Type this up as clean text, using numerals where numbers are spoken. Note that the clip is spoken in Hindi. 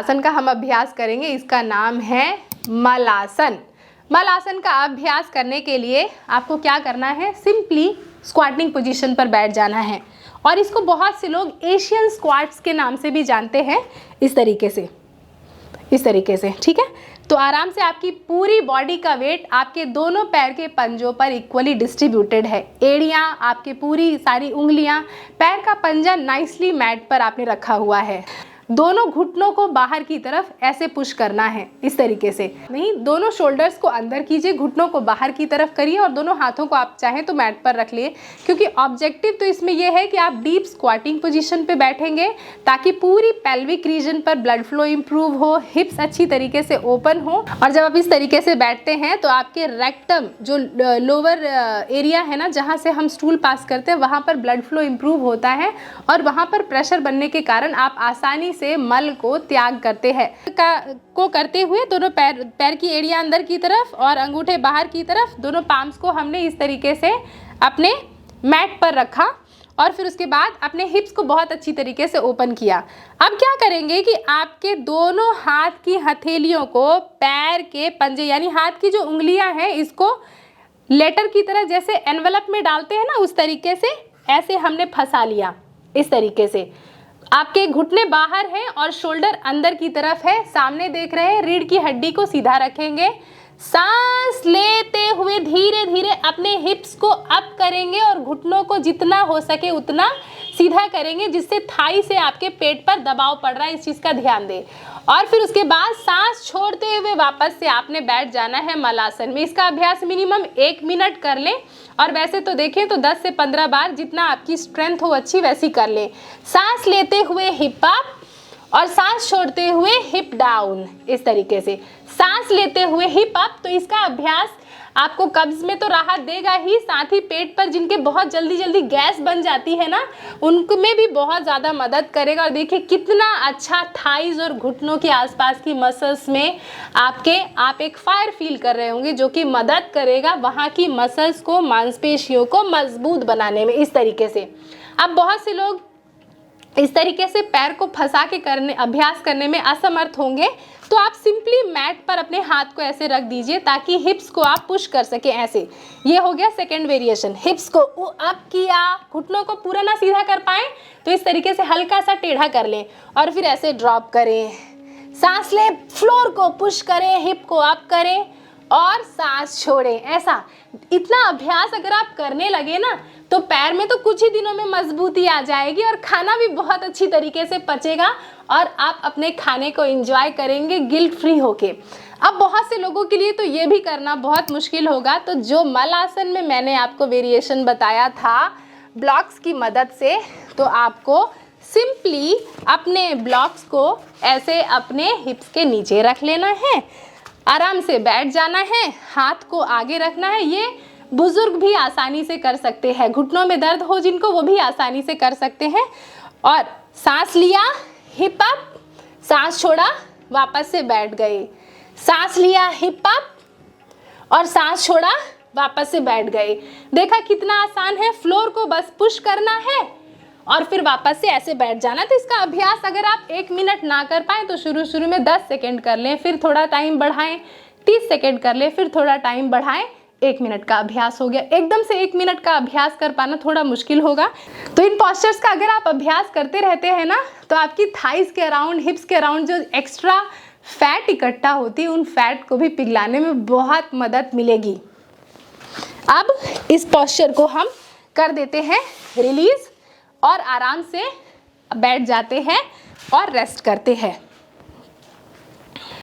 आसन का हम अभ्यास करेंगे, इसका नाम है मलासन। मलासन का अभ्यास करने के लिए आपको क्या करना है, सिंपली स्क्वाटिंग पोजीशन पर बैठ जाना है। और इसको बहुत से लोग एशियन स्क्वाट्स के नाम से भी जानते हैं, इस तरीके से, ठीक है। तो आराम से आपकी पूरी बॉडी का वेट आपके दोनों पैर के पंजों पर इक्वली डिस्ट्रीब्यूटेड है। एड़ियाँ, आपके पूरी सारी उंगलियां, पैर का पंजा नाइसली मैट पर आपने रखा हुआ है। दोनों घुटनों को बाहर की तरफ ऐसे पुश करना है, इस तरीके से नहीं, दोनों शोल्डर्स को अंदर कीजिए, घुटनों को बाहर की तरफ करिए और दोनों हाथों को आप चाहें तो मैट पर रख लिए, क्योंकि ऑब्जेक्टिव तो इसमें यह है कि आप डीप स्क्वाटिंग पोजीशन पे बैठेंगे ताकि पूरी पेल्विक रीजन पर ब्लड फ्लो इंप्रूव हो, हिप्स अच्छी तरीके से ओपन हो। और जब आप इस तरीके से बैठते हैं तो आपके रेक्टम जो लोअर एरिया है ना, जहाँ से हम स्टूल पास करते हैं, वहाँ पर ब्लड फ्लो इंप्रूव होता है और वहाँ पर प्रेशर बनने के कारण आप आसानी से मल को त्याग करते हैं। को करते हुए दोनों पैर की एड़ियां अंदर की तरफ और अंगूठे बाहर की तरफ, दोनों पाम्स को हमने इस तरीके से अपने मैट पर रखा और फिर उसके बाद अपने हिप्स को बहुत अच्छी तरीके से ओपन किया। अब क्या करेंगे कि आपके दोनों हाथ की हथेलियों को पैर के पंजे यानी हाथ की जो उंगलियां हैं इसको लेटर की तरह जैसे एनवेलप में डालते हैं ना, उस तरीके से ऐसे हमने फंसा लिया। इस तरीके से आपके घुटने बाहर हैं और शोल्डर अंदर की तरफ है, सामने देख रहे हैं, रीढ़ की हड्डी को सीधा रखेंगे। सांस लेते हुए धीरे धीरे अपने हिप्स को अप करेंगे और घुटनों को जितना हो सके उतना सीधा करेंगे, जिससे थाई से आपके पेट पर दबाव पड़ रहा है, इस चीज़ का ध्यान दें। और फिर उसके बाद सांस छोड़ते हुए वापस से आपने बैठ जाना है मलासन में। इसका अभ्यास मिनिमम 1 मिनट कर लें और वैसे तो देखें तो 10 से 15 बार, जितना आपकी स्ट्रेंथ हो अच्छी वैसी कर लें। सांस लेते हुए हिप अप और सांस छोड़ते हुए हिप डाउन, इस तरीके से सांस लेते हुए हिप अप। तो इसका अभ्यास आपको कब्ज में तो राहत देगा ही, साथ ही पेट पर जिनके बहुत जल्दी जल्दी गैस बन जाती है ना, उनमें भी बहुत ज़्यादा मदद करेगा। और देखिए कितना अच्छा थाइज और घुटनों के आसपास की मसल्स में आप एक फायर फील कर रहे होंगे, जो कि मदद करेगा वहाँ की मसल्स को, मांसपेशियों को मजबूत बनाने में। इस तरीके से अब बहुत से लोग इस तरीके से पैर को फंसा के अभ्यास करने में असमर्थ होंगे, तो आप सिंपली मैट पर अपने हाथ को ऐसे रख दीजिए ताकि हिप्स को आप पुश कर सकें। ऐसे ये हो गया सेकेंड वेरिएशन। हिप्स को अप किया, घुटनों को पूरा ना सीधा कर पाए तो इस तरीके से हल्का सा टेढ़ा कर लें और फिर ऐसे ड्रॉप करें, सांस लें, फ्लोर को पुश करें, हिप को अप करें और सांस छोड़ें। ऐसा इतना अभ्यास अगर आप करने लगे ना तो पैर में तो कुछ ही दिनों में मजबूती आ जाएगी और खाना भी बहुत अच्छी तरीके से पचेगा और आप अपने खाने को एंजॉय करेंगे गिल्ट फ्री होके। अब बहुत से लोगों के लिए तो ये भी करना बहुत मुश्किल होगा, तो जो मलासन में मैंने आपको वेरिएशन बताया था ब्लॉक्स की मदद से, तो आपको सिंपली अपने ब्लॉक्स को ऐसे अपने हिप्स के नीचे रख लेना है, आराम से बैठ जाना है, हाथ को आगे रखना है। ये बुजुर्ग भी आसानी से कर सकते हैं, घुटनों में दर्द हो जिनको वो भी आसानी से कर सकते हैं। और सांस लिया, हिप अप, सांस छोड़ा, वापस से बैठ गए, सांस लिया, हिप अप और सांस छोड़ा, वापस से बैठ गए। देखा कितना आसान है, फ्लोर को बस पुश करना है और फिर वापस से ऐसे बैठ जाना। तो इसका अभ्यास अगर आप 1 मिनट ना कर पाएँ तो शुरू में 10 सेकेंड कर लें, फिर थोड़ा टाइम बढ़ाएं, 30 सेकेंड कर लें, फिर थोड़ा टाइम बढ़ाएं, 1 मिनट का अभ्यास हो गया। एकदम से 1 मिनट का अभ्यास कर पाना थोड़ा मुश्किल होगा। तो इन पोस्चर्स का अगर आप अभ्यास करते रहते हैं ना, तो आपकी थाइस के अराउंड, हिप्स के अराउंड जो एक्स्ट्रा फैट इकट्ठा होती है, उन फैट को भी पिघलाने में बहुत मदद मिलेगी। अब इस पोस्चर को हम कर देते हैं रिलीज और आराम से बैठ जाते हैं और रेस्ट करते हैं।